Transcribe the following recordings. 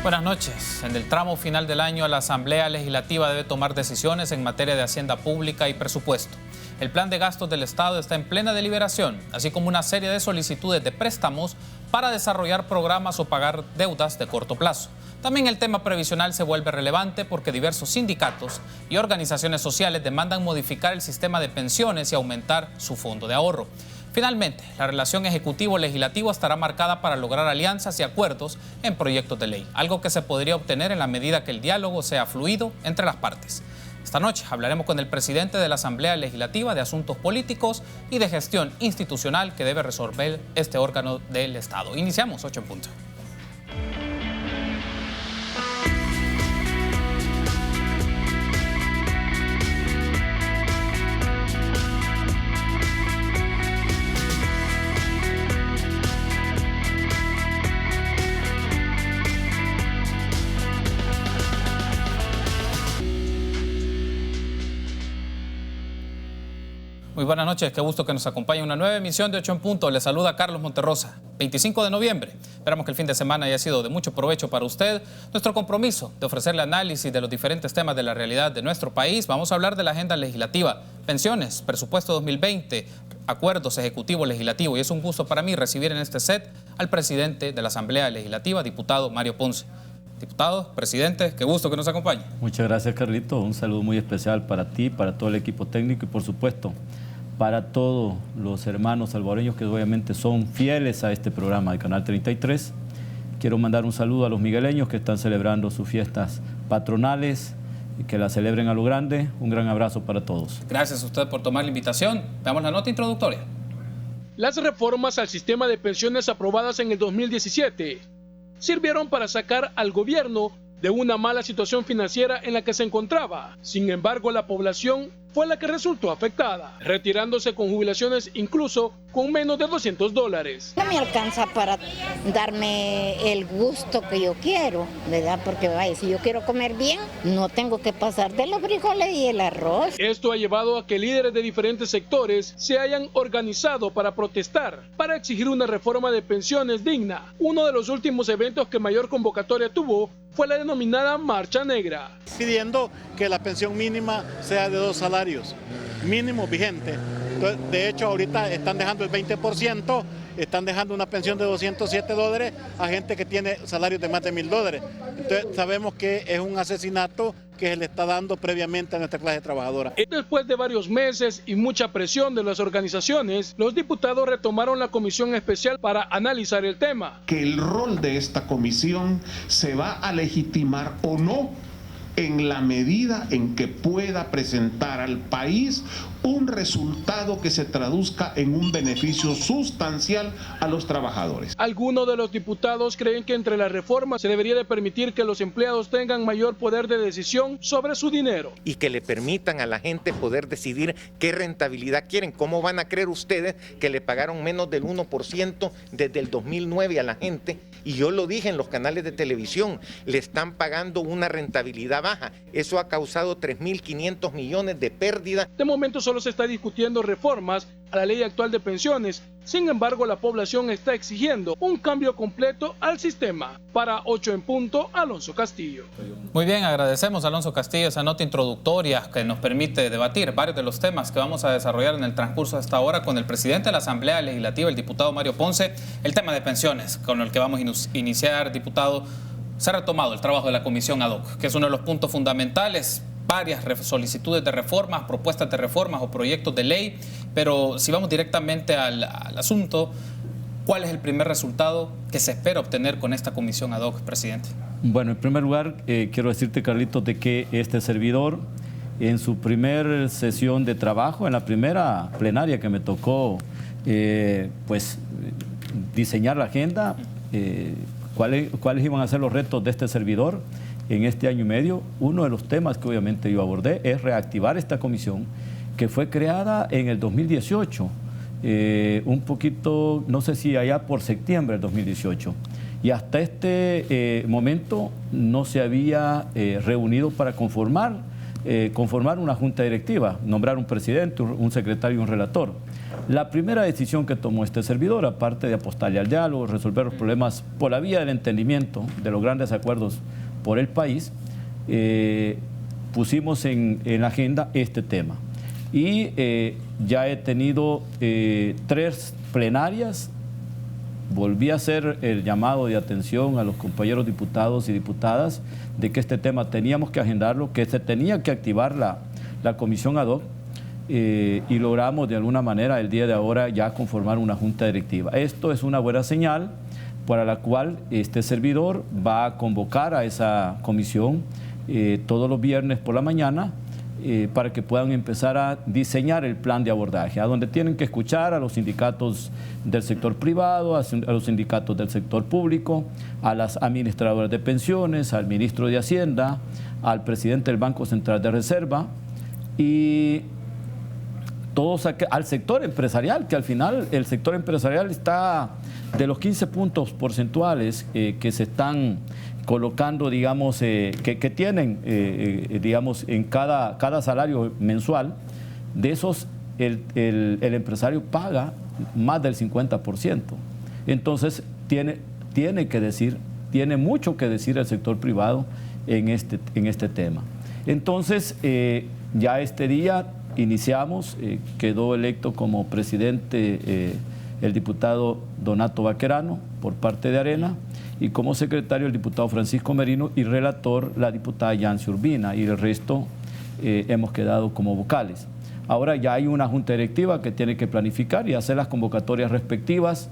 Buenas noches. En el tramo final del año, la Asamblea Legislativa debe tomar decisiones en materia de hacienda pública y presupuesto. El plan de gastos del Estado está en plena deliberación, así como una serie de solicitudes de préstamos para desarrollar programas o pagar deudas de corto plazo. También el tema previsional se vuelve relevante porque diversos sindicatos y organizaciones sociales demandan modificar el sistema de pensiones y aumentar su fondo de ahorro. Finalmente, la relación ejecutivo-legislativo estará marcada para lograr alianzas y acuerdos en proyectos de ley, algo que se podría obtener en la medida que el diálogo sea fluido entre las partes. Esta noche hablaremos con el presidente de la Asamblea Legislativa de Asuntos Políticos y de Gestión Institucional que debe resolver este órgano del Estado. Iniciamos 8 en punto. Muy buenas noches, qué gusto que nos acompañe en una nueva emisión de 8 en punto. Les saluda Carlos Monterrosa. 25 de noviembre. Esperamos que el fin de semana haya sido de mucho provecho para usted. Nuestro compromiso de ofrecerle análisis de los diferentes temas de la realidad de nuestro país. Vamos a hablar de la agenda legislativa, pensiones, presupuesto 2020, acuerdos ejecutivo-legislativo. Y es un gusto para mí recibir en este set al presidente de la Asamblea Legislativa, diputado Mario Ponce. Diputado, presidente, qué gusto que nos acompañe. Muchas gracias, Carlito. Un saludo muy especial para ti, para todo el equipo técnico y, por supuesto, para todos los hermanos salvadoreños que obviamente son fieles a este programa de Canal 33. Quiero mandar un saludo a los migueleños que están celebrando sus fiestas patronales y que las celebren a lo grande. Un gran abrazo para todos. Gracias a usted por tomar la invitación. Veamos la nota introductoria. Las reformas al sistema de pensiones aprobadas en el 2017 sirvieron para sacar al gobierno de una mala situación financiera en la que se encontraba. Sin embargo, la población fue la que resultó afectada, retirándose con jubilaciones incluso con menos de $200. No me alcanza para darme el gusto que yo quiero, ¿verdad? Porque vaya, si yo quiero comer bien, no tengo que pasar de los frijoles y el arroz. Esto ha llevado a que líderes de diferentes sectores se hayan organizado para protestar, para exigir una reforma de pensiones digna. Uno de los últimos eventos que mayor convocatoria tuvo fue la denominada Marcha Negra. Pidiendo que la pensión mínima sea de 2 salarios mínimos vigentes. Entonces, de hecho, ahorita están dejando el 20%, están dejando una pensión de $207 a gente que tiene salarios de más de $1,000. Entonces, sabemos que es un asesinato que se le está dando previamente a nuestra clase trabajadora. Después de varios meses y mucha presión de las organizaciones, los diputados retomaron la comisión especial para analizar el tema. Que el rol de esta comisión se va a legitimar o no en la medida en que pueda presentar al país un resultado que se traduzca en un beneficio sustancial a los trabajadores. Algunos de los diputados creen que entre las reformas se debería de permitir que los empleados tengan mayor poder de decisión sobre su dinero. Y que le permitan a la gente poder decidir qué rentabilidad quieren. ¿Cómo van a creer ustedes que le pagaron menos del 1% desde el 2009 a la gente? Y yo lo dije en los canales de televisión, le están pagando una rentabilidad baja. Eso ha causado 3.500 millones de pérdida. De momento solo se está discutiendo reformas a la ley actual de pensiones. Sin embargo, la población está exigiendo un cambio completo al sistema. Para 8 en punto, Alonso Castillo. Muy bien, agradecemos a Alonso Castillo esa nota introductoria que nos permite debatir varios de los temas que vamos a desarrollar en el transcurso de esta hora con el presidente de la Asamblea Legislativa, el diputado Mario Ponce. El tema de pensiones con el que vamos a iniciar, diputado. Se ha retomado el trabajo de la comisión ad hoc, que es uno de los puntos fundamentales. Varias solicitudes de reformas, propuestas de reformas o proyectos de ley, pero si vamos directamente al asunto, ¿cuál es el primer resultado que se espera obtener con esta comisión ad hoc, presidente? Bueno, en primer lugar, quiero decirte, Carlitos, de que este servidor, en su primer sesión de trabajo, en la primera plenaria que me tocó, pues diseñar la agenda, cuáles iban a ser los retos de este servidor en este año y medio. Uno de los temas que obviamente yo abordé es reactivar esta comisión que fue creada en el 2018, un poquito, no sé si allá por septiembre del 2018, y hasta este momento no se había reunido para conformar una junta directiva, nombrar un presidente, un secretario y un relator. La primera decisión que tomó este servidor, aparte de apostarle al diálogo, resolver los problemas por la vía del entendimiento de los grandes acuerdos por el país, pusimos en la agenda este tema. Y ya he tenido 3 plenarias. Volví a hacer el llamado de atención a los compañeros diputados y diputadas de que este tema teníamos que agendarlo, que se tenía que activar la comisión ad hoc, y logramos de alguna manera el día de ahora ya conformar una junta directiva. Esto es una buena señal para la cual este servidor va a convocar a esa comisión todos los viernes por la mañana, para que puedan empezar a diseñar el plan de abordaje, a donde tienen que escuchar a los sindicatos del sector privado, a los sindicatos del sector público, a las administradoras de pensiones, al ministro de Hacienda, al presidente del Banco Central de Reserva y todos al sector empresarial, que al final el sector empresarial está de los 15 puntos porcentuales que se están colocando, digamos, que tienen, digamos, en cada salario mensual, de esos el empresario paga más del 50%. Entonces, tiene mucho que decir el sector privado en este tema. Entonces, ya este día iniciamos, quedó electo como presidente el diputado Donato Baquerano por parte de Arena, y como secretario el diputado Francisco Merino, y relator la diputada Yancy Urbina, y el resto hemos quedado como vocales. Ahora ya hay una junta directiva que tiene que planificar y hacer las convocatorias respectivas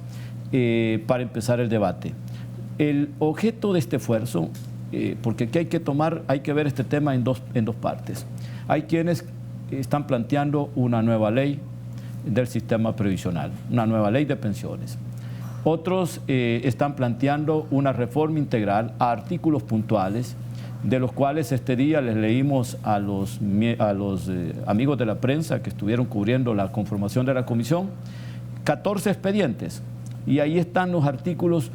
para empezar el debate. El objeto de este esfuerzo, porque aquí hay que ver este tema en dos partes. Hay quienes están planteando una nueva ley del sistema previsional, una nueva ley de pensiones. Otros están planteando una reforma integral a artículos puntuales, de los cuales este día les leímos a los amigos de la prensa que estuvieron cubriendo la conformación de la comisión, 14 expedientes. Y ahí están los artículos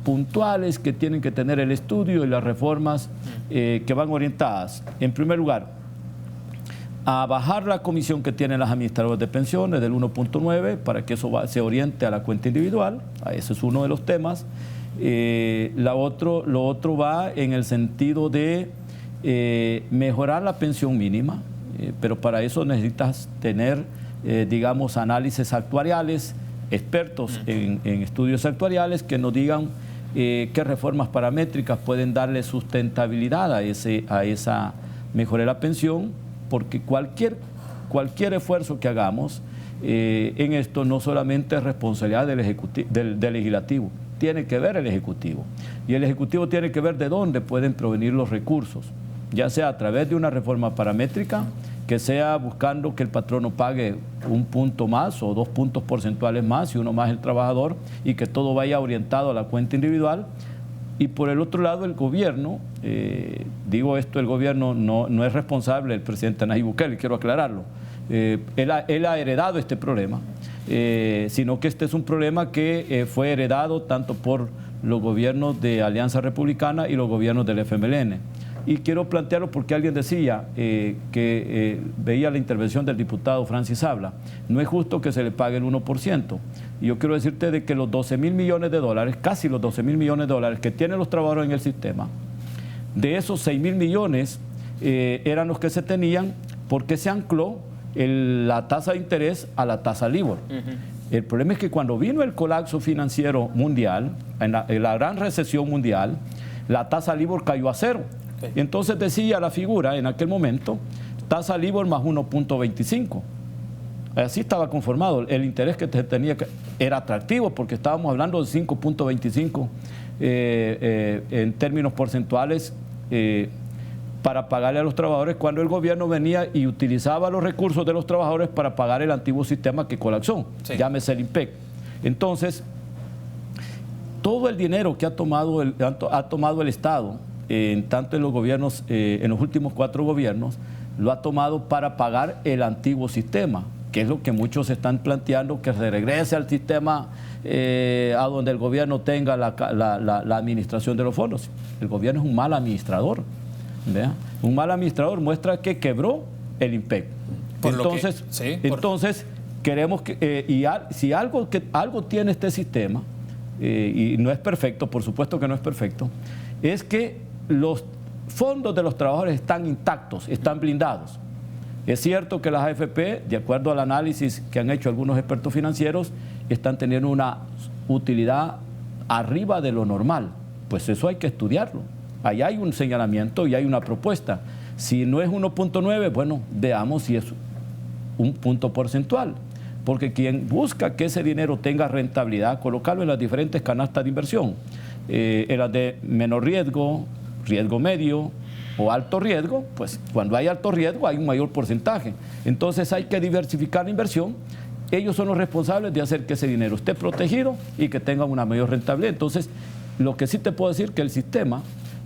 puntuales que tienen que tener el estudio y las reformas que van orientadas, en primer lugar, a bajar la comisión que tienen las administradoras de pensiones del 1.9 para que eso se oriente a la cuenta individual. Ese es uno de los temas. Lo otro va en el sentido de mejorar la pensión mínima, pero para eso necesitas tener, digamos, análisis actuariales, expertos en estudios actuariales que nos digan qué reformas paramétricas pueden darle sustentabilidad a esa mejora de la pensión, porque cualquier esfuerzo que hagamos en esto no solamente es responsabilidad del legislativo, tiene que ver el Ejecutivo. Y el Ejecutivo tiene que ver de dónde pueden provenir los recursos, ya sea a través de una reforma paramétrica, que sea buscando que el patrono pague 1 punto más o 2 puntos porcentuales más y uno más el trabajador, y que todo vaya orientado a la cuenta individual. Y por el otro lado, el gobierno, el gobierno no es responsable del presidente Nayib Bukele, quiero aclararlo. Él ha heredado este problema, sino que este es un problema que fue heredado tanto por los gobiernos de Alianza Republicana y los gobiernos del FMLN. Y quiero plantearlo porque alguien decía que veía la intervención del diputado Francis Habla. No es justo que se le pague el 1%. Y yo quiero decirte de que los 12.000 millones de dólares, casi los 12.000 millones de dólares que tienen los trabajadores en el sistema, de esos 6.000 millones eran los que se tenían porque se ancló la tasa de interés a la tasa LIBOR. El problema es que cuando vino el colapso financiero mundial, en la gran recesión mundial, la tasa LIBOR cayó a 0. Entonces decía la figura en aquel momento, tasa LIBOR más 1.25. Así estaba conformado. El interés que tenía era atractivo porque estábamos hablando de 5.25 en términos porcentuales para pagarle a los trabajadores, cuando el gobierno venía y utilizaba los recursos de los trabajadores para pagar el antiguo sistema que colapsó, llámese el IMPEC. Entonces, todo el dinero que ha tomado el Estado, tanto en los gobiernos, en los últimos 4 gobiernos, lo ha tomado para pagar el antiguo sistema, que es lo que muchos están planteando, que se regrese al sistema a donde el gobierno tenga la administración de los fondos. El gobierno es un mal administrador. ¿Vea? Un mal administrador muestra que quebró el IMPEC. Entonces, queremos que, si algo tiene este sistema, y no es perfecto, por supuesto que no es perfecto, es que los fondos de los trabajadores están intactos, están blindados. Es cierto que las AFP, de acuerdo al análisis que han hecho algunos expertos financieros, están teniendo una utilidad arriba de lo normal. Pues eso hay que estudiarlo. Ahí hay un señalamiento y hay una propuesta. Si no es 1.9, bueno, veamos si es un punto porcentual. Porque quien busca que ese dinero tenga rentabilidad, colocarlo en las diferentes canastas de inversión, en las de menor riesgo, riesgo medio o alto riesgo, pues cuando hay alto riesgo hay un mayor porcentaje. Entonces hay que diversificar la inversión. Ellos son los responsables de hacer que ese dinero esté protegido y que tenga una mayor rentabilidad. Entonces, lo que sí te puedo decir que el sistema,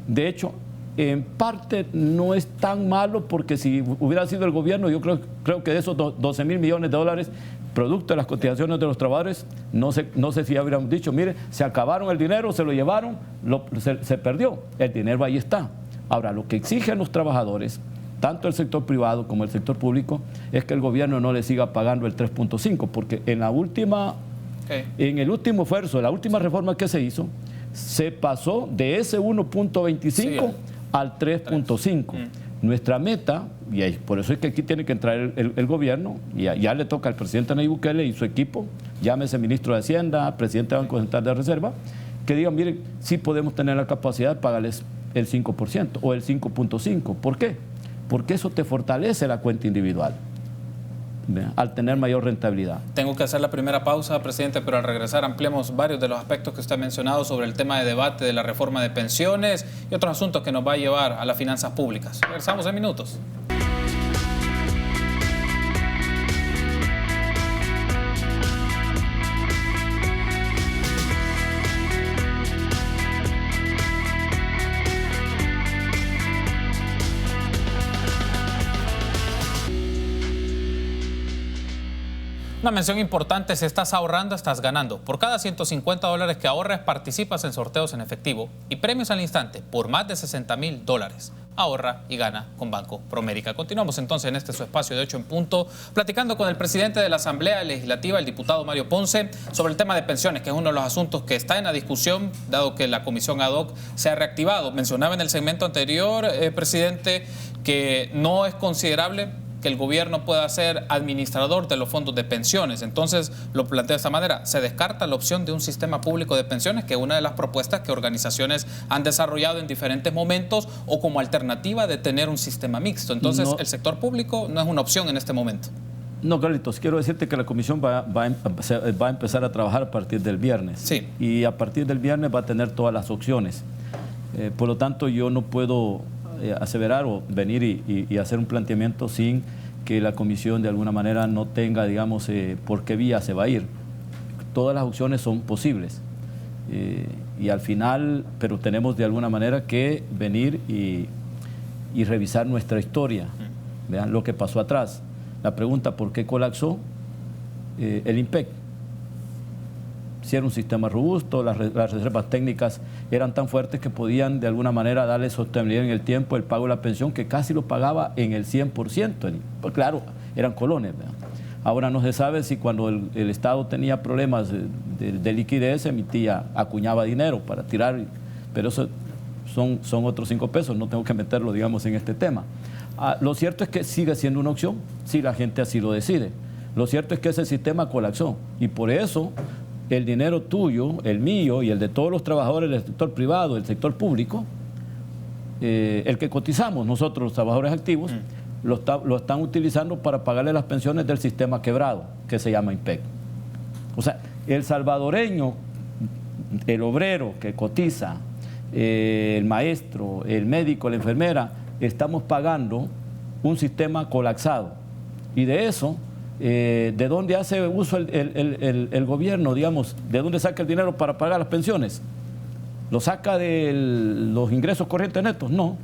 de hecho, en parte no es tan malo, porque si hubiera sido el gobierno, yo creo que de esos 12.000 millones de dólares, producto de las cotizaciones de los trabajadores, no sé si habríamos dicho, mire, se acabaron el dinero, se lo llevaron, se perdió. El dinero ahí está. Ahora, lo que exigen los trabajadores, tanto el sector privado como el sector público, es que el gobierno no le siga pagando el 3.5, porque en el último esfuerzo, la última reforma que se hizo, se pasó de ese 1.25 al 3.5. Nuestra meta, y por eso es que aquí tiene que entrar el gobierno, y ya le toca al presidente Nayib Bukele y su equipo, llámese ministro de Hacienda, presidente del Banco Central de Reserva, que digan, miren, sí podemos tener la capacidad de pagarles el 5% o el 5.5. ¿Por qué? Porque eso te fortalece la cuenta individual, al tener mayor rentabilidad. Tengo que hacer la primera pausa, presidente, pero al regresar ampliemos varios de los aspectos que usted ha mencionado sobre el tema de debate de la reforma de pensiones y otros asuntos que nos va a llevar a las finanzas públicas. Regresamos en minutos. Una mención importante: si estás ahorrando, estás ganando. Por cada $150 que ahorres, participas en sorteos en efectivo y premios al instante por más de $60,000. Ahorra y gana con Banco Promérica. Continuamos entonces en este su espacio de 8 en punto, platicando con el presidente de la Asamblea Legislativa, el diputado Mario Ponce, sobre el tema de pensiones, que es uno de los asuntos que está en la discusión, dado que la comisión ad hoc se ha reactivado. Mencionaba en el segmento anterior, presidente, que no es considerable que el gobierno pueda ser administrador de los fondos de pensiones. Entonces, lo plantea de esta manera: se descarta la opción de un sistema público de pensiones, que es una de las propuestas que organizaciones han desarrollado en diferentes momentos, o como alternativa de tener un sistema mixto. Entonces, el sector público no es una opción en este momento. No, Carlitos, quiero decirte que la comisión va a empezar a trabajar a partir del viernes. Sí. Y a partir del viernes va a tener todas las opciones. Por lo tanto, yo no puedo aseverar o venir y hacer un planteamiento sin que la comisión de alguna manera no tenga, digamos, por qué vía se va a ir. Todas las opciones son posibles. Y al final, pero tenemos de alguna manera que venir y revisar nuestra historia. Vean lo que pasó atrás. La pregunta: ¿por qué colapsó el INPEC? Si era un sistema robusto, las reservas técnicas eran tan fuertes que podían de alguna manera darle sostenibilidad en el tiempo, el pago de la pensión, que casi lo pagaba en el 100%. Pues claro, eran colones, ¿verdad? Ahora no se sabe si cuando el Estado tenía problemas de liquidez, emitía, acuñaba dinero para tirar, pero eso son otros 5 pesos, no tengo que meterlo, digamos, en este tema. Lo cierto es que sigue siendo una opción si la gente así lo decide. Lo cierto es que ese sistema colapsó, y por eso el dinero tuyo, el mío y el de todos los trabajadores del sector privado, del sector público, el que cotizamos nosotros los trabajadores activos, lo están utilizando para pagarle las pensiones del sistema quebrado, que se llama INPEC. O sea, el salvadoreño, el obrero que cotiza, el maestro, el médico, la enfermera, estamos pagando un sistema colapsado. Y de eso, ¿de dónde hace uso el gobierno, digamos? ¿De dónde saca el dinero para pagar las pensiones? ¿Lo saca de los ingresos corrientes netos? No.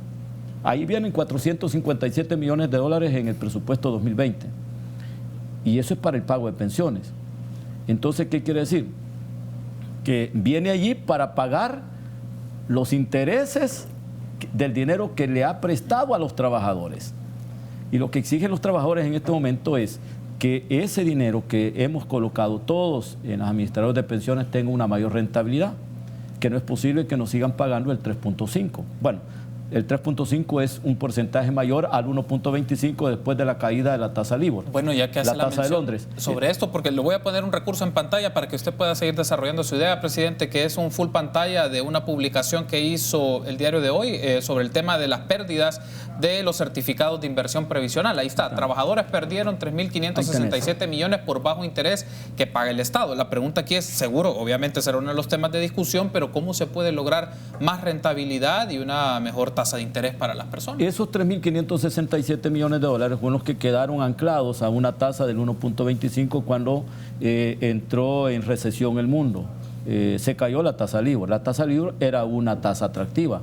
Ahí vienen $457 millones en el presupuesto 2020. Y eso es para el pago de pensiones. Entonces, ¿qué quiere decir? Que viene allí para pagar los intereses del dinero que le ha prestado a los trabajadores. Y lo que exigen los trabajadores en este momento es que ese dinero que hemos colocado todos en los administradores de pensiones tenga una mayor rentabilidad, que no es posible que nos sigan pagando el 3.5. Bueno, el 3.5 es un porcentaje mayor al 1.25 después de la caída de la tasa LIBOR. Bueno, ya que hace la tasa de mención Londres. Sobre esto, porque le voy a poner un recurso en pantalla para que usted pueda seguir desarrollando su idea, presidente, que es un full pantalla de una publicación que hizo el diario de hoy sobre el tema de las pérdidas de los certificados de inversión previsional. Ahí está, trabajadores perdieron 3.567 millones por bajo interés que paga el Estado. La pregunta aquí es, seguro, obviamente será uno de los temas de discusión, pero ¿cómo se puede lograr más rentabilidad y una mejor tasa de interés para las personas? Esos 3.567 millones de dólares fueron los que quedaron anclados a una tasa del 1.25 cuando entró en recesión el mundo. Se cayó la tasa LIBOR. La tasa LIBOR era una tasa atractiva.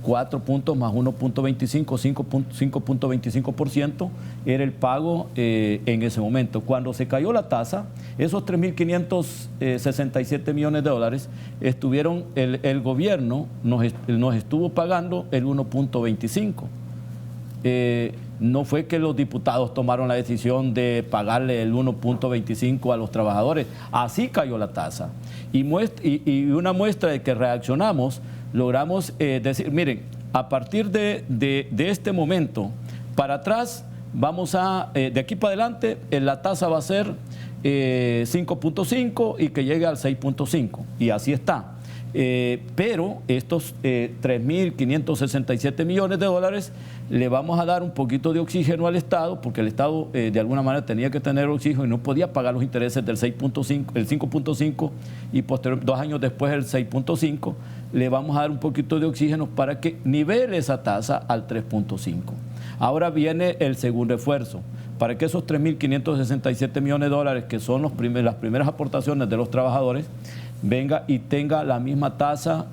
4 puntos más 1.25, 5.25% era el pago en ese momento. Cuando se cayó la tasa, esos 3.567 millones de dólares estuvieron, el gobierno nos estuvo pagando el 1.25. No fue que los diputados tomaron la decisión de pagarle el 1.25 a los trabajadores, así cayó la tasa. Y una muestra de que reaccionamos, logramos decir, miren, a partir de este momento para atrás, vamos a, de aquí para adelante, la tasa va a ser 5.5 y que llegue al 6.5, y así está. Pero estos 3.567 millones de dólares le vamos a dar un poquito de oxígeno al Estado, porque el Estado de alguna manera tenía que tener oxígeno y no podía pagar los intereses del 6.5, el 5.5 y posterior, 2 años después el 6.5. Le vamos a dar un poquito de oxígeno para que nivele esa tasa al 3.5. Ahora viene el segundo esfuerzo, para que esos 3.567 millones de dólares, que son las primeras aportaciones de los trabajadores, venga y tenga la misma tasa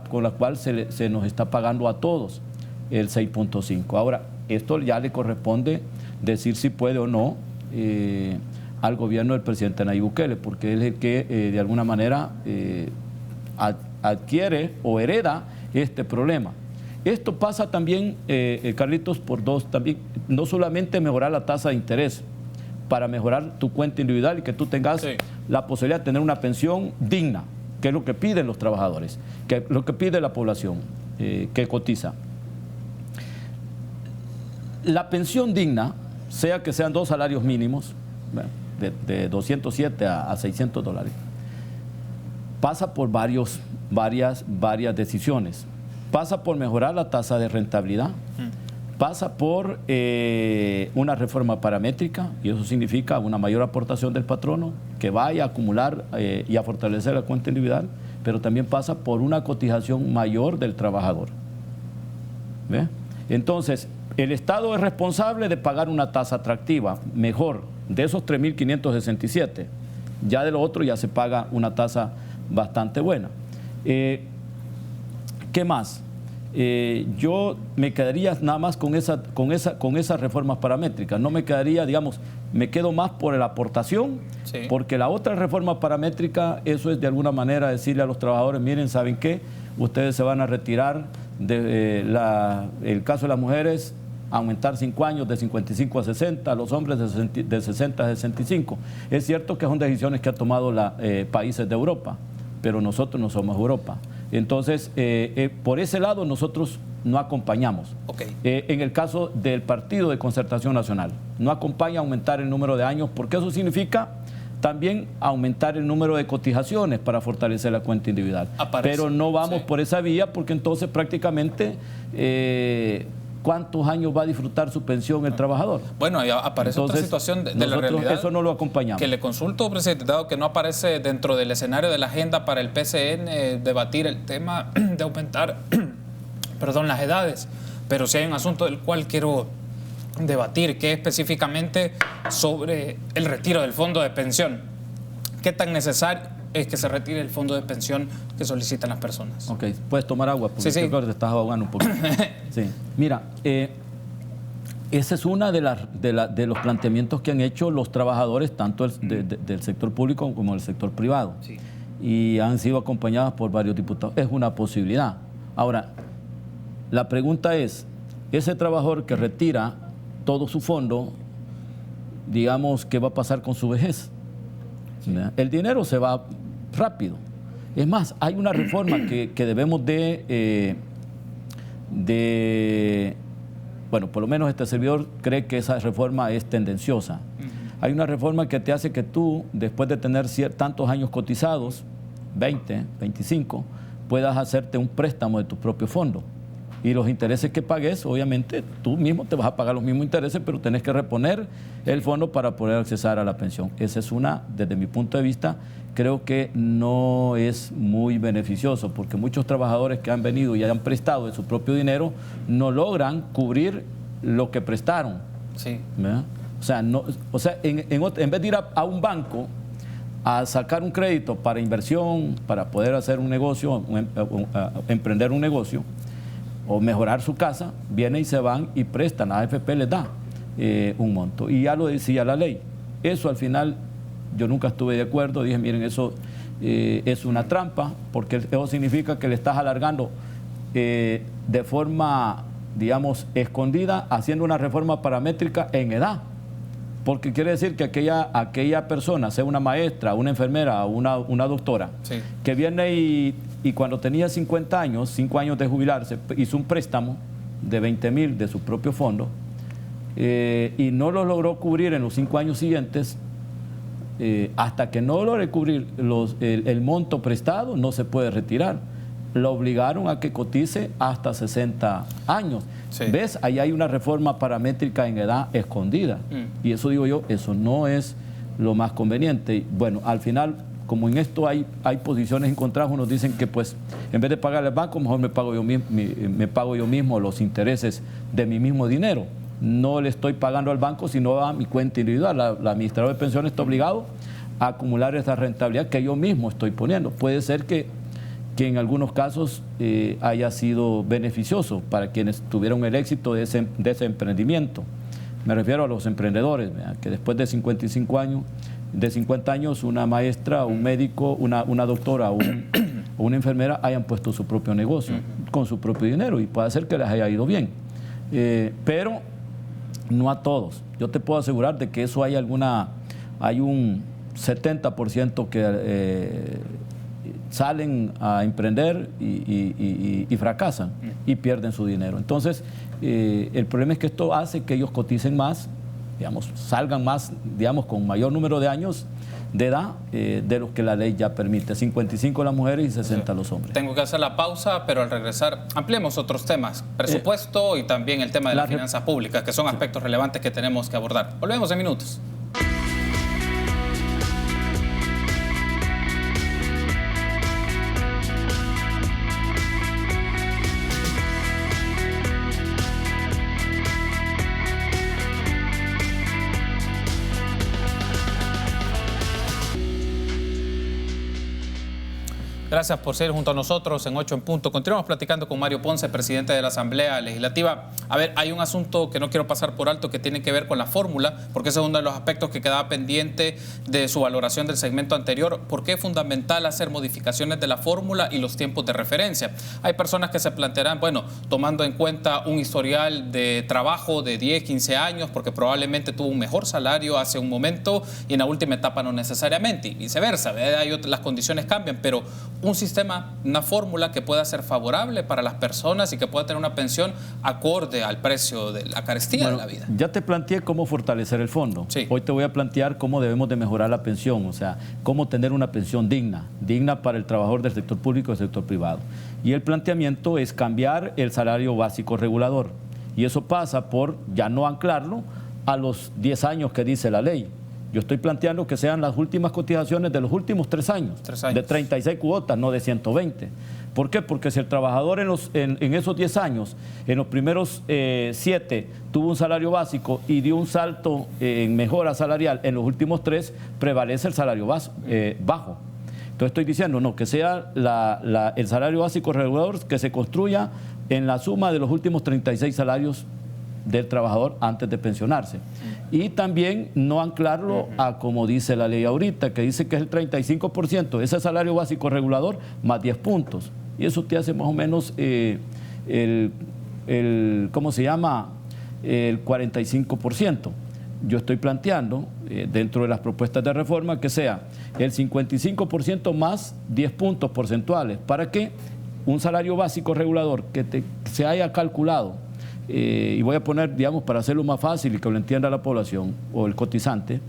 con la cual se nos está pagando a todos, el 6.5. Ahora, esto ya le corresponde decir si puede o no al gobierno del presidente Nayib Bukele, porque él es el que de alguna manera adquiere o hereda este problema. Esto pasa también, Carlitos, por dos, también, no solamente mejorar la tasa de interés, para mejorar tu cuenta individual y que tú tengas la posibilidad de tener una pensión digna, que es lo que piden los trabajadores, que es lo que pide la población que cotiza. La pensión digna, sea que sean 2 salarios mínimos, de 207 a 600 dólares, pasa por varias decisiones. Pasa por mejorar la tasa de rentabilidad, pasa por una reforma paramétrica, y eso significa una mayor aportación del patrono que vaya a acumular y a fortalecer la cuenta individual, pero también pasa por una cotización mayor del trabajador. ¿Ve? Entonces, el Estado es responsable de pagar una tasa atractiva, mejor, de esos 3.567. Ya de lo otro ya se paga una tasa bastante buena. ¿Qué más? Yo me quedaría nada más con esas reformas paramétricas. No me quedaría, digamos, me quedo más por la aportación, porque la otra reforma paramétrica, eso es de alguna manera decirle a los trabajadores, miren, ¿saben qué? Ustedes se van a retirar el caso de las mujeres, aumentar 5 años de 55 a 60, los hombres de 60 a 65. Es cierto que son decisiones que han tomado países de Europa, pero nosotros no somos Europa. Entonces, por ese lado nosotros no acompañamos. En el caso del Partido de Concertación Nacional, no acompaña aumentar el número de años, porque eso significa también aumentar el número de cotizaciones para fortalecer la cuenta individual. Pero no vamos por esa vía, porque entonces prácticamente ¿cuántos años va a disfrutar su pensión el trabajador? Bueno, ahí aparece otra situación de la realidad. Eso no lo acompañamos. Que le consulto, presidente, dado que no aparece dentro del escenario de la agenda para el PCN debatir el tema de aumentar las edades, pero si hay un asunto del cual quiero debatir, que es específicamente sobre el retiro del fondo de pensión. ¿Qué tan necesario es que se retire el fondo de pensión que solicitan las personas? Ok, puedes tomar agua, porque creo que te estás ahogando un poquito. Sí. Mira, ese es uno de los planteamientos que han hecho los trabajadores, tanto del sector público como del sector privado. Sí. Y han sido acompañados por varios diputados. Es una posibilidad. Ahora, la pregunta es, ese trabajador que retira todo su fondo, digamos, qué va a pasar con su vejez. ¿Verdad? El dinero se va rápido. Es más, hay una reforma que debemos bueno, por lo menos este servidor cree que esa reforma es tendenciosa. Hay una reforma que te hace que tú, después de tener tantos años cotizados, 20, 25, puedas hacerte un préstamo de tu propio fondo. Y los intereses que pagues, obviamente, tú mismo te vas a pagar los mismos intereses, pero tenés que reponer el fondo para poder accesar a la pensión. Esa es una, desde mi punto de vista, creo que no es muy beneficioso, porque muchos trabajadores que han venido y han prestado de su propio dinero no logran cubrir lo que prestaron. Sí. ¿Verdad? O sea, en vez de ir a un banco a sacar un crédito para inversión, para poder hacer un negocio, emprender un negocio, o mejorar su casa, vienen y se van y prestan. La AFP les da un monto. Y ya lo decía la ley. Eso al final yo nunca estuve de acuerdo. Dije, miren, eso es una trampa, porque eso significa que le estás alargando de forma, digamos, escondida, haciendo una reforma paramétrica en edad. Porque quiere decir que aquella persona, sea una maestra, una enfermera, una doctora, sí, que viene y cuando tenía 50 años, 5 años de jubilarse, hizo un préstamo de 20,000 de su propio fondo y no lo logró cubrir en los 5 años siguientes, hasta que no logre cubrir el monto prestado, no se puede retirar. Lo obligaron a que cotice hasta 60 años. Sí. ¿Ves? Ahí hay una reforma paramétrica en edad escondida. Y eso digo yo, eso no es lo más conveniente. Y bueno, al final, como en esto hay posiciones encontradas, unos dicen que pues en vez de pagarle al banco, mejor me pago yo mismo los intereses de mi mismo dinero. No le estoy pagando al banco, sino a mi cuenta individual. La administradora de pensiones está obligado a acumular esa rentabilidad que yo mismo estoy poniendo. Puede ser que en algunos casos haya sido beneficioso para quienes tuvieron el éxito de ese emprendimiento. Me refiero a los emprendedores, ¿verdad? Que después de 55 años, de 50 años, una maestra, un médico, una doctora o una enfermera hayan puesto su propio negocio con su propio dinero y puede ser que les haya ido bien. Pero no a todos. Yo te puedo asegurar de que eso hay un 70% que salen a emprender y fracasan y pierden su dinero. Entonces, el problema es que esto hace que ellos coticen más, digamos, salgan más, digamos, con mayor número de años de edad de los que la ley ya permite. 55 las mujeres y 60 los hombres. Tengo que hacer la pausa, pero al regresar ampliemos otros temas, presupuesto y también el tema de las finanzas públicas, que son aspectos relevantes que tenemos que abordar. Volvemos en minutos. Gracias por ser junto a nosotros en 8 en Punto. Continuamos platicando con Mario Ponce, presidente de la Asamblea Legislativa. A ver, hay un asunto que no quiero pasar por alto que tiene que ver con la fórmula, porque ese es uno de los aspectos que quedaba pendiente de su valoración del segmento anterior. ¿Por qué es fundamental hacer modificaciones de la fórmula y los tiempos de referencia? Hay personas que se plantearán, bueno, tomando en cuenta un historial de trabajo de 10, 15 años, porque probablemente tuvo un mejor salario hace un momento y en la última etapa no necesariamente, y viceversa, las condiciones cambian, pero un sistema, una fórmula que pueda ser favorable para las personas y que pueda tener una pensión acorde al precio de la carestía de la vida. Ya te planteé cómo fortalecer el fondo. Sí. Hoy te voy a plantear cómo debemos de mejorar la pensión, o sea, cómo tener una pensión digna para el trabajador del sector público y del sector privado. Y el planteamiento es cambiar el salario básico regulador. Y eso pasa por ya no anclarlo a los 10 años que dice la ley. Yo estoy planteando que sean las últimas cotizaciones de los últimos 3 años, de 36 cuotas, no de 120. ¿Por qué? Porque si el trabajador en esos 10 años, en los primeros 7, tuvo un salario básico y dio un salto en mejora salarial, en los últimos 3 prevalece el salario bajo. Entonces estoy diciendo, no, que sea el salario básico regulador que se construya en la suma de los últimos 36 salarios del trabajador antes de pensionarse. Y también no anclarlo a como dice la ley ahorita, que dice que es el 35%, ese salario básico regulador más 10 puntos. Y eso te hace más o menos ¿cómo se llama? El 45%. yo estoy planteando dentro de las propuestas de reforma que sea el 55% más 10 puntos porcentuales para que un salario básico regulador que se haya calculado, y voy a poner, digamos, para hacerlo más fácil y que lo entienda la población o el cotizante,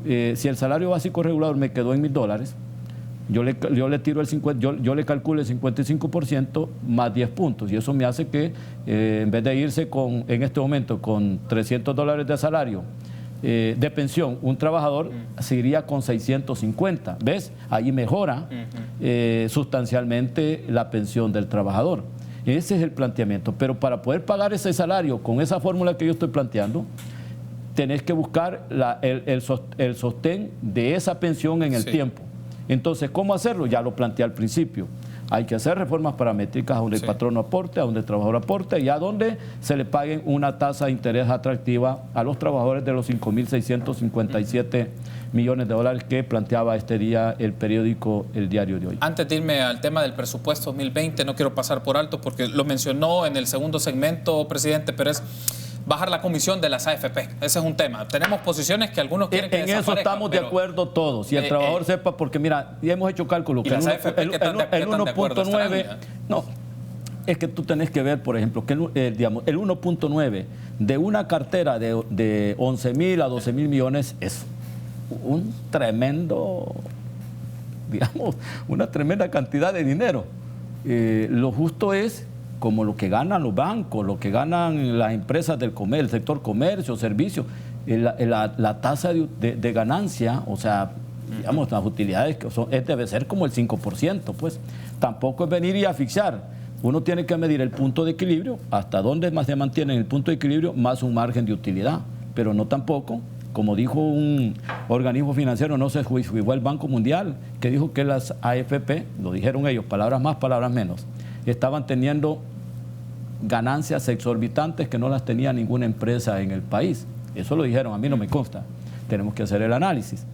si el salario básico regulador me quedó en $1,000, yo le tiro yo le calculo el 55% más 10 puntos, y eso me hace que en vez de irse en este momento con $300 de salario de pensión, un trabajador se iría con 650. ¿Ves? Ahí mejora sustancialmente la pensión del trabajador. Ese es el planteamiento. Pero para poder pagar ese salario con esa fórmula que yo estoy planteando, tenés que buscar el sostén de esa pensión en el tiempo. Entonces, ¿cómo hacerlo? Ya lo planteé al principio. Hay que hacer reformas paramétricas donde el patrono aporte, donde el trabajador aporte y a donde se le paguen una tasa de interés atractiva a los trabajadores de los 5.657 millones de dólares que planteaba este día el periódico El Diario de Hoy. Antes de irme al tema del presupuesto 2020, no quiero pasar por alto porque lo mencionó en el segundo segmento, presidente, pero es bajar la comisión de las AFP. Ese es un tema. Tenemos posiciones que algunos quieren que desaparezcan. En eso estamos de acuerdo todos. Y el trabajador sepa, porque mira, ya hemos hecho cálculos. Que el 1.9, no, es que tú tenés que ver, por ejemplo, que el 1.9 de una cartera de 11.000 a 12.000 millones es un tremendo, digamos, una tremenda cantidad de dinero. Lo justo es como lo que ganan los bancos, lo que ganan las empresas del comercio, el sector comercio, servicios, la tasa de ganancia, o sea, digamos, las utilidades que son, debe ser como el 5%, pues. Tampoco es venir y asfixiar. Uno tiene que medir el punto de equilibrio, hasta dónde más se mantiene el punto de equilibrio, más un margen de utilidad, pero no tampoco, como dijo un organismo financiero, no sé, igual el Banco Mundial, que dijo que las AFP, lo dijeron ellos, palabras más, palabras menos, estaban teniendo ganancias exorbitantes que no las tenía ninguna empresa en el país. Eso lo dijeron, a mí no me consta. Tenemos que hacer el análisis.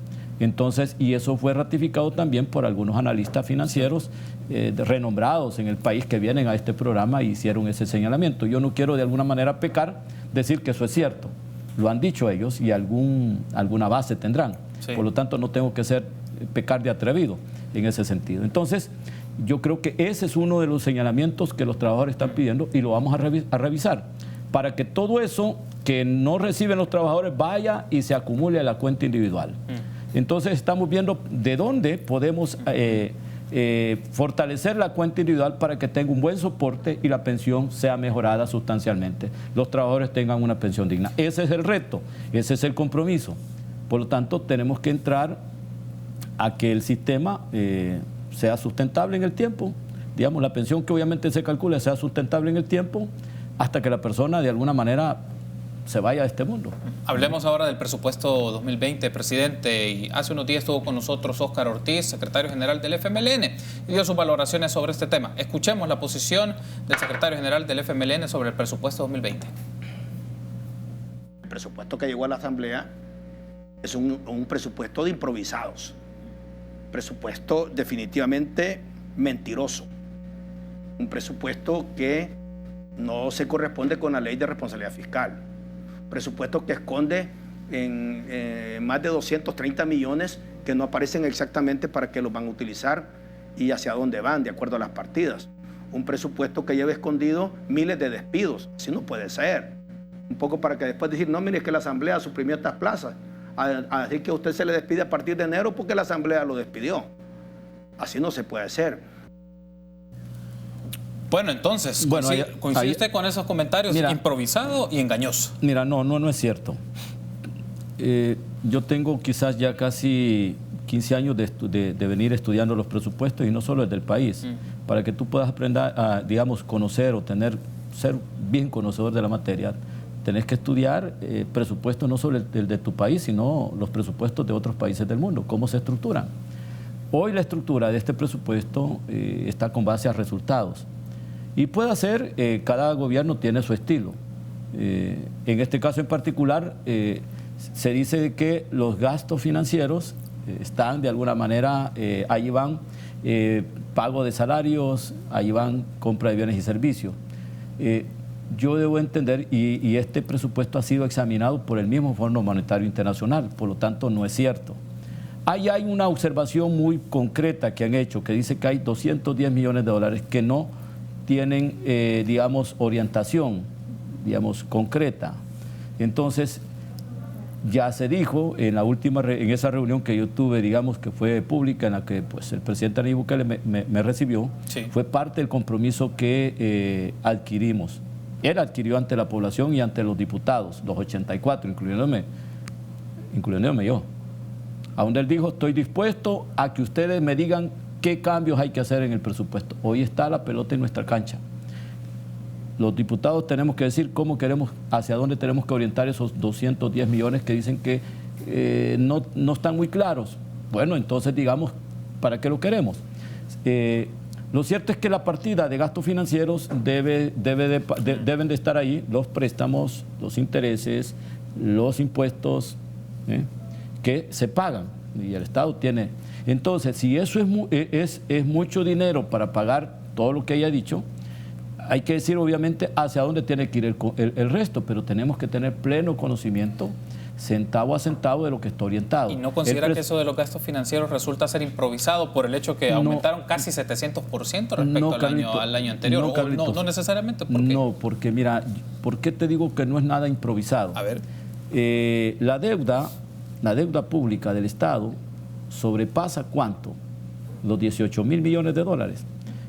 Entonces, y eso fue ratificado también por algunos analistas financieros renombrados en el país que vienen a este programa y hicieron ese señalamiento. Yo no quiero de alguna manera pecar, decir que eso es cierto. Lo han dicho ellos y alguna base tendrán. Sí. Por lo tanto, no tengo que pecar de atrevido en ese sentido. Entonces, yo creo que ese es uno de los señalamientos que los trabajadores están pidiendo y lo vamos a revisar para que todo eso que no reciben los trabajadores vaya y se acumule a la cuenta individual. Entonces estamos viendo de dónde podemos fortalecer la cuenta individual para que tenga un buen soporte y la pensión sea mejorada sustancialmente. Los trabajadores tengan una pensión digna. Ese es el reto, ese es el compromiso. Por lo tanto, tenemos que entrar a que el sistema sea sustentable en el tiempo, digamos, la pensión que obviamente se calcula sea sustentable en el tiempo hasta que la persona de alguna manera se vaya de este mundo. Hablemos ahora del presupuesto 2020, presidente, y hace unos días estuvo con nosotros Óscar Ortiz, secretario general del FMLN, y dio sus valoraciones sobre este tema. Escuchemos la posición del secretario general del FMLN sobre el presupuesto 2020. El presupuesto que llegó a la Asamblea es un presupuesto de improvisados. Presupuesto definitivamente mentiroso, un presupuesto que no se corresponde con la ley de responsabilidad fiscal, presupuesto que esconde en más de 230 millones que no aparecen exactamente para qué los van a utilizar y hacia dónde van de acuerdo a las partidas, un presupuesto que lleva escondido miles de despidos. Así no puede ser, un poco para que después decir, no, mire, es que la Asamblea suprimió estas plazas, a decir que a usted se le despide a partir de enero porque la Asamblea lo despidió. Así no se puede hacer. Bueno, entonces, ¿coincide usted con esos comentarios? Mira, improvisado y engañoso. Mira, no es cierto. Yo tengo quizás ya casi 15 años de venir estudiando los presupuestos y no solo desde el país, para que tú puedas aprender a, digamos, conocer o ser bien conocedor de la materia. Tenés que estudiar presupuestos no solo el de tu país, sino los presupuestos de otros países del mundo, cómo se estructuran. Hoy la estructura de este presupuesto está con base a resultados. Y puede ser, cada gobierno tiene su estilo. En este caso en particular, se dice que los gastos financieros están de alguna manera, ahí van pago de salarios, ahí van compra de bienes y servicios. yo debo entender, y este presupuesto ha sido examinado por el mismo Fondo Monetario Internacional, por lo tanto no es cierto. Ahí hay una observación muy concreta que han hecho, que dice que hay 210 millones de dólares que no tienen, digamos, orientación, digamos, concreta. Entonces, ya se dijo en esa reunión que yo tuve, digamos, que fue pública, en la que pues, el presidente Nayib Bukele me recibió, sí. Fue parte del compromiso que adquirimos. Él adquirió ante la población y ante los diputados, los 84, incluyéndome yo. A donde él dijo, estoy dispuesto a que ustedes me digan qué cambios hay que hacer en el presupuesto. Hoy está la pelota en nuestra cancha. Los diputados tenemos que decir cómo queremos, hacia dónde tenemos que orientar esos 210 millones que dicen que no están muy claros. Bueno, entonces digamos, ¿para qué lo queremos? Lo cierto es que la partida de gastos financieros deben de estar ahí, los préstamos, los intereses, los impuestos que se pagan y el Estado tiene. Entonces, si eso es mucho dinero para pagar todo lo que haya dicho, hay que decir obviamente hacia dónde tiene que ir el resto, pero tenemos que tener pleno conocimiento, centavo a centavo, de lo que está orientado. ¿Y no considera que eso de los gastos financieros resulta ser improvisado por el hecho que aumentaron casi 700% respecto al año anterior? No necesariamente. ¿Por qué? No, porque mira, ¿por qué te digo que no es nada improvisado? A ver. La deuda pública del Estado sobrepasa ¿cuánto? Los 18 mil millones de dólares.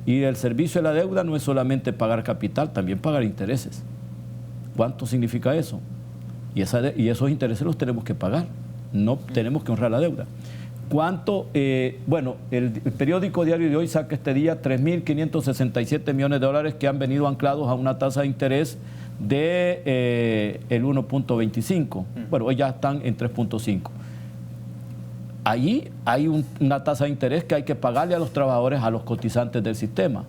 Y el servicio de la deuda no es solamente pagar capital, también pagar intereses. ¿Cuánto significa eso? Y esos intereses los tenemos que pagar, no tenemos que honrar la deuda. ¿Cuánto? Bueno, el periódico Diario de Hoy saca este día 3.567 millones de dólares que han venido anclados a una tasa de interés de el 1.25. Bueno, hoy ya están en 3.5. Allí hay una tasa de interés que hay que pagarle a los trabajadores, a los cotizantes del sistema.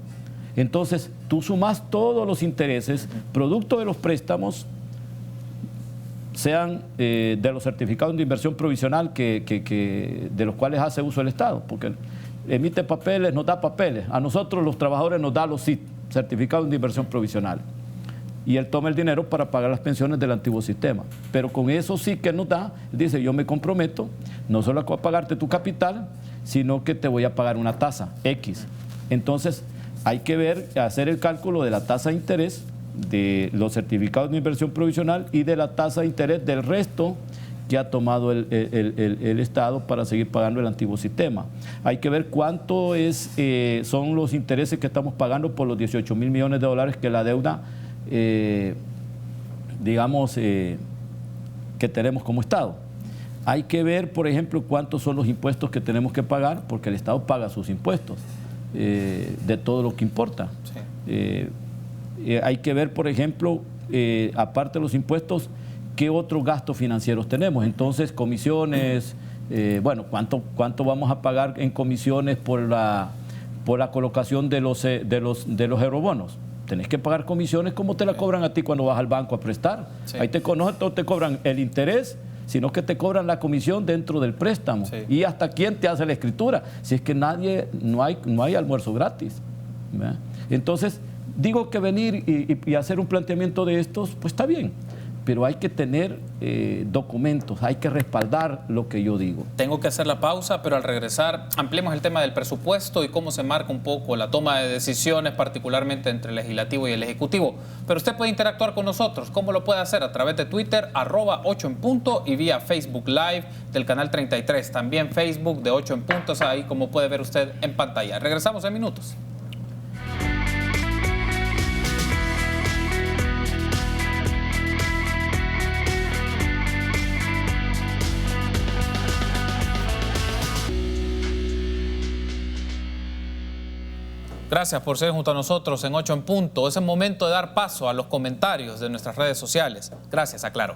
Entonces, tú sumas todos los intereses, producto de los préstamos, sean de los certificados de inversión provisional de los cuales hace uso el Estado, porque emite papeles, nos da papeles. A nosotros los trabajadores nos da los CIT, certificados de inversión provisional. Y él toma el dinero para pagar las pensiones del antiguo sistema. Pero con eso sí que nos da, dice, yo me comprometo, no solo a pagarte tu capital, sino que te voy a pagar una tasa X. Entonces, hay que hacer el cálculo de la tasa de interés de los certificados de inversión provisional y de la tasa de interés del resto que ha tomado el Estado para seguir pagando el antiguo sistema. Hay que ver cuánto son los intereses que estamos pagando por los 18 mil millones de dólares que la deuda digamos, que tenemos como Estado. Hay que ver, por ejemplo, cuántos son los impuestos que tenemos que pagar, porque el Estado paga sus impuestos de todo lo que importa. Sí. Hay que ver, por ejemplo, aparte de los impuestos, qué otros gastos financieros tenemos. Entonces, comisiones, bueno, ¿cuánto vamos a pagar en comisiones por la colocación de los eurobonos? Tenés que pagar comisiones como te la cobran a ti cuando vas al banco a prestar. Sí. Ahí no te cobran el interés, sino que te cobran la comisión dentro del préstamo. Sí. Y hasta quién te hace la escritura. Si es que no hay almuerzo gratis. ¿Verdad? Entonces, digo que venir y hacer un planteamiento de estos, pues está bien. Pero hay que tener documentos, hay que respaldar lo que yo digo. Tengo que hacer la pausa, pero al regresar ampliemos el tema del presupuesto y cómo se marca un poco la toma de decisiones, particularmente entre el Legislativo y el Ejecutivo. Pero usted puede interactuar con nosotros. ¿Cómo lo puede hacer? A través de Twitter, @8enpunto, y vía Facebook Live del canal 33. También Facebook de 8 en punto, ahí como puede ver usted en pantalla. Regresamos en minutos. Gracias por ser junto a nosotros en 8 en punto. Es el momento de dar paso a los comentarios de nuestras redes sociales. Gracias a Claro.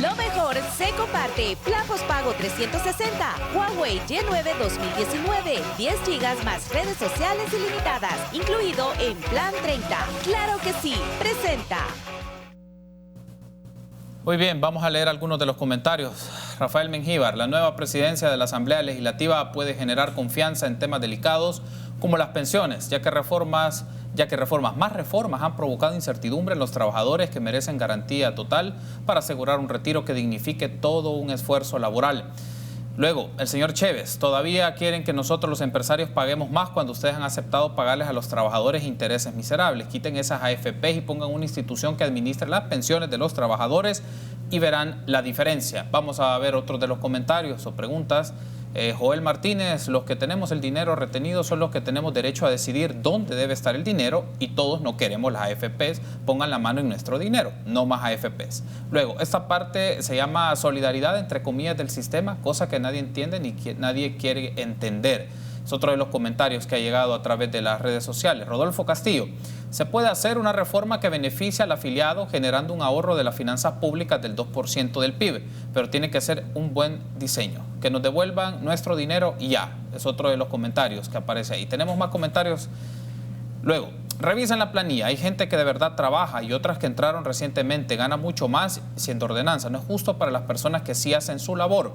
Lo mejor se comparte. Plan postpago 360. Huawei Y9 2019. 10 GB más redes sociales ilimitadas. Incluido en Plan 30. Claro que sí. Presenta. Muy bien, vamos a leer algunos de los comentarios. Rafael Mengíbar, la nueva presidencia de la Asamblea Legislativa puede generar confianza en temas delicados como las pensiones, ya que reformas ya que más reformas han provocado incertidumbre en los trabajadores que merecen garantía total para asegurar un retiro que dignifique todo un esfuerzo laboral. Luego, el señor Chévez, todavía quieren que nosotros los empresarios paguemos más cuando ustedes han aceptado pagarles a los trabajadores intereses miserables. Quiten esas AFPs y pongan una institución que administre las pensiones de los trabajadores y verán la diferencia. Vamos a ver otros de los comentarios o preguntas. Joel Martínez, los que tenemos el dinero retenido son los que tenemos derecho a decidir dónde debe estar el dinero y todos no queremos las AFPs, pongan la mano en nuestro dinero, no más AFPs. Luego, esta parte se llama solidaridad entre comillas del sistema, cosa que nadie entiende ni nadie quiere entender. Es otro de los comentarios que ha llegado a través de las redes sociales. Rodolfo Castillo, se puede hacer una reforma que beneficie al afiliado generando un ahorro de las finanzas públicas del 2% del PIB, pero tiene que ser un buen diseño. Que nos devuelvan nuestro dinero y ya. Es otro de los comentarios que aparece ahí. Tenemos más comentarios. Luego, revisen la planilla. Hay gente que de verdad trabaja y otras que entraron recientemente. Gana mucho más siendo ordenanza. No es justo para las personas que sí hacen su labor.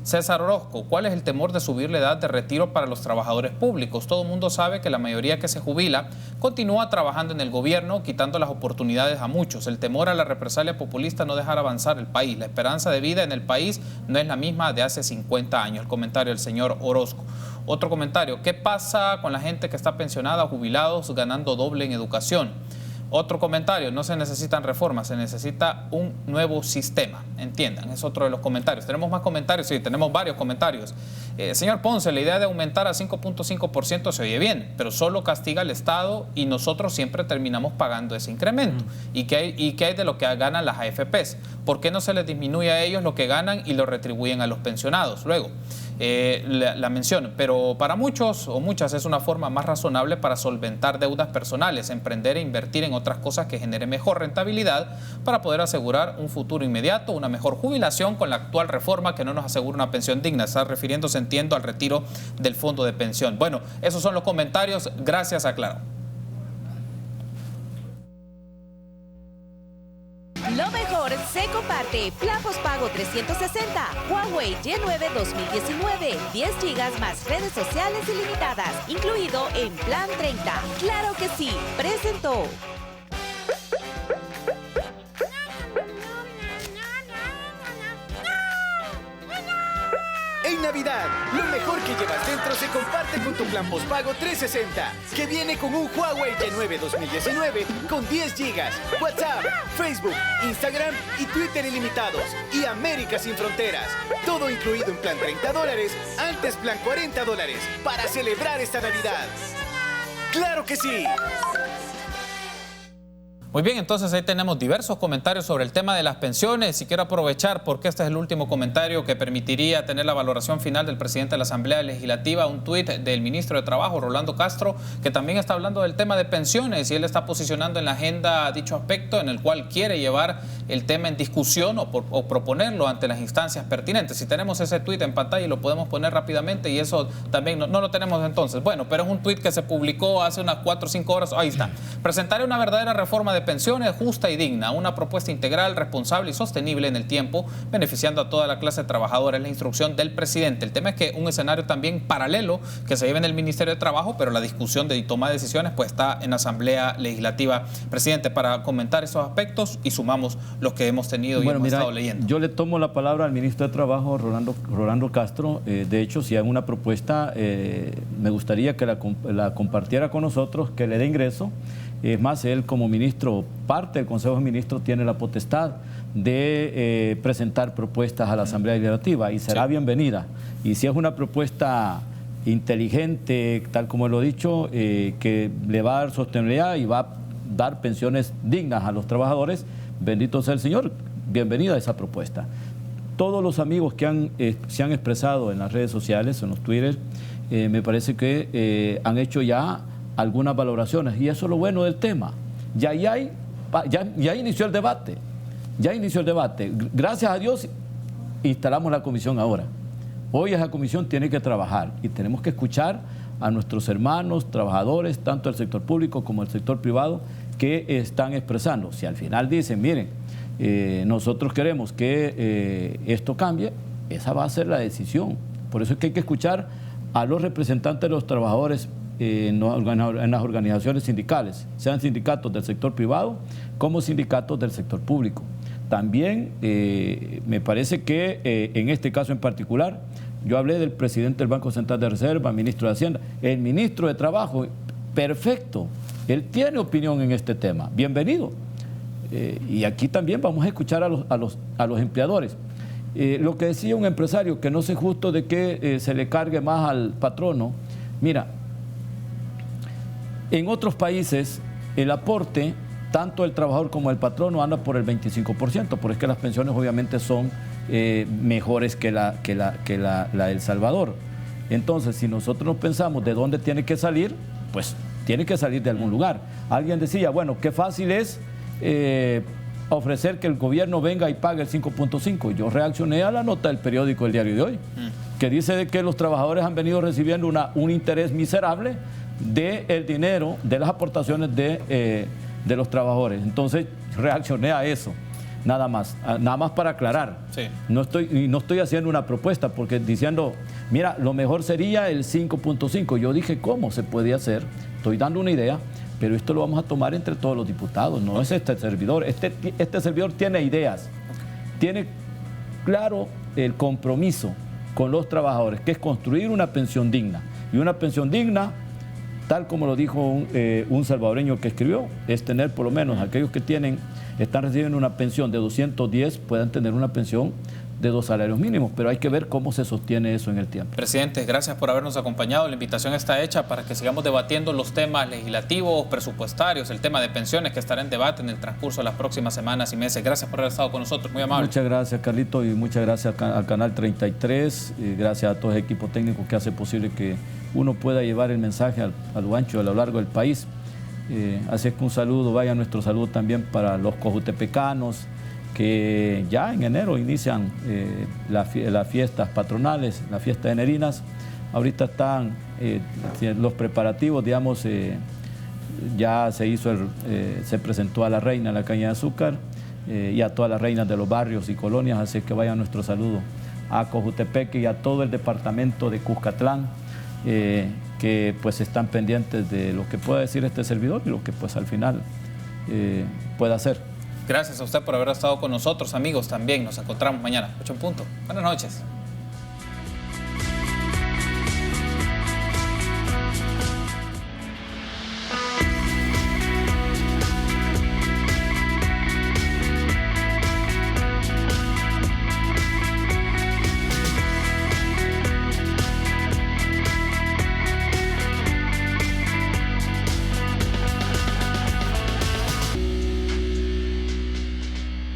César Orozco, ¿cuál es el temor de subir la edad de retiro para los trabajadores públicos? Todo el mundo sabe que la mayoría que se jubila continúa trabajando en el gobierno, quitando las oportunidades a muchos. El temor a la represalia populista no dejará avanzar el país. La esperanza de vida en el país no es la misma de hace 50 años. El comentario del señor Orozco. Otro comentario, ¿qué pasa con la gente que está pensionada, jubilados, ganando doble en educación? Otro comentario, no se necesitan reformas, se necesita un nuevo sistema. Entiendan, es otro de los comentarios. ¿Tenemos más comentarios? Sí, tenemos varios comentarios. Señor Ponce, la idea de aumentar a 5.5% se oye bien, pero solo castiga al Estado y nosotros siempre terminamos pagando ese incremento. ¿Y qué hay de lo que ganan las AFPs? ¿Por qué no se les disminuye a ellos lo que ganan y lo retribuyen a los pensionados? Luego, la mención, pero para muchos o muchas es una forma más razonable para solventar deudas personales, emprender e invertir en otras cosas que generen mejor rentabilidad para poder asegurar un futuro inmediato, una mejor jubilación con la actual reforma que no nos asegura una pensión digna. Está refiriéndose, entiendo, al retiro del fondo de pensión. Bueno, esos son los comentarios. Gracias a Claro. Lo mejor se comparte. Plan postpago 360. Huawei Y9 2019. 10 GB más redes sociales ilimitadas. Incluido en Plan 30. Claro que sí. Presentó. En Navidad, lo mejor que llevas dentro se comparte con tu plan postpago 360, que viene con un Huawei Y9 2019 con 10 GB, WhatsApp, Facebook, Instagram y Twitter ilimitados y América sin fronteras. Todo incluido en plan $30, antes plan $40, para celebrar esta Navidad. ¡Claro que sí! Muy bien, entonces ahí tenemos diversos comentarios sobre el tema de las pensiones y quiero aprovechar porque este es el último comentario que permitiría tener la valoración final del presidente de la Asamblea Legislativa, un tuit del ministro de Trabajo, Rolando Castro, que también está hablando del tema de pensiones y él está posicionando en la agenda dicho aspecto en el cual quiere llevar el tema en discusión o proponerlo ante las instancias pertinentes. Si tenemos ese tuit en pantalla y lo podemos poner rápidamente y eso también no lo tenemos entonces. Bueno, pero es un tuit que se publicó hace unas 4 o 5 horas. Ahí está. Presentaré una verdadera reforma de pensiones justa y digna, una propuesta integral, responsable y sostenible en el tiempo, beneficiando a toda la clase de trabajadores. La instrucción del presidente. El tema es que un escenario también paralelo que se lleva en el Ministerio de Trabajo, pero la discusión de toma de decisiones pues está en la Asamblea Legislativa. Presidente, para comentar esos aspectos y sumamos los que hemos tenido y hemos estado leyendo. Yo le tomo la palabra al ministro de Trabajo, Rolando Castro. De hecho, si hay una propuesta, me gustaría que la compartiera con nosotros, que le dé ingreso. Es más, él como ministro, parte del Consejo de Ministros, tiene la potestad de presentar propuestas a la Asamblea Legislativa y será bienvenida. Y si es una propuesta inteligente, tal como lo he dicho, que le va a dar sostenibilidad y va a dar pensiones dignas a los trabajadores, bendito sea el Señor, bienvenida a esa propuesta. Todos los amigos que se han expresado en las redes sociales, en los Twitter, me parece que han hecho ya algunas valoraciones y eso es lo bueno del tema. Ya inició el debate, Gracias a Dios instalamos la comisión ahora. Hoy esa comisión tiene que trabajar y tenemos que escuchar a nuestros hermanos trabajadores, tanto del sector público como del sector privado, que están expresando. Si al final dicen, miren, nosotros queremos que esto cambie, esa va a ser la decisión. Por eso es que hay que escuchar a los representantes de los trabajadores en las organizaciones sindicales, sean sindicatos del sector privado como sindicatos del sector público. También me parece que en este caso en particular, yo hablé del presidente del Banco Central de Reserva, ministro de Hacienda, el ministro de Trabajo, perfecto, él tiene opinión en este tema, bienvenido. Y aquí también vamos a escuchar a los empleadores. Lo que decía un empresario, que no es justo de que se le cargue más al patrono. Mira, en otros países el aporte, tanto el trabajador como el patrono, anda por el 25%, porque es que las pensiones obviamente son mejores que la de El Salvador. Entonces, si nosotros nos pensamos de dónde tiene que salir, pues tiene que salir de algún lugar. Alguien decía, bueno, qué fácil es ofrecer que el gobierno venga y pague el 5.5. Yo reaccioné a la nota del periódico El Diario de Hoy, que dice de que los trabajadores han venido recibiendo un interés miserable del dinero, de las aportaciones de los trabajadores. Entonces reaccioné a eso, nada más para aclarar. Sí. No estoy haciendo una propuesta, porque diciendo, mira, lo mejor sería el 5.5. Yo dije, ¿cómo se puede hacer? Estoy dando una idea, pero esto lo vamos a tomar entre todos los diputados, no es este servidor. Este servidor tiene ideas, tiene claro el compromiso con los trabajadores, que es construir una pensión digna. Y una pensión digna, tal como lo dijo un salvadoreño que escribió, es tener por lo menos aquellos que están recibiendo una pensión de 210, puedan tener una pensión de 2 salarios mínimos, pero hay que ver cómo se sostiene eso en el tiempo. Presidente, gracias por habernos acompañado. La invitación está hecha para que sigamos debatiendo los temas legislativos, presupuestarios, el tema de pensiones que estará en debate en el transcurso de las próximas semanas y meses. Gracias por haber estado con nosotros, muy amable. Muchas gracias, Carlito, y muchas gracias al Canal 33, y gracias a todo el equipo técnico que hace posible que uno pueda llevar el mensaje a lo ancho, a lo largo del país. Así es que un saludo, vaya nuestro saludo también para los cojutepecanos, que ya en enero inician las fiestas patronales, la fiesta de Nerinas. Ahorita están los preparativos, digamos, ya se presentó a la reina de la caña de azúcar y a todas las reinas de los barrios y colonias, así que vaya nuestro saludo a Cojutepeque y a todo el departamento de Cuscatlán, que pues están pendientes de lo que pueda decir este servidor y lo que pues al final pueda hacer. Gracias a usted por haber estado con nosotros, amigos, también. Nos encontramos mañana, 8 en punto. Buenas noches.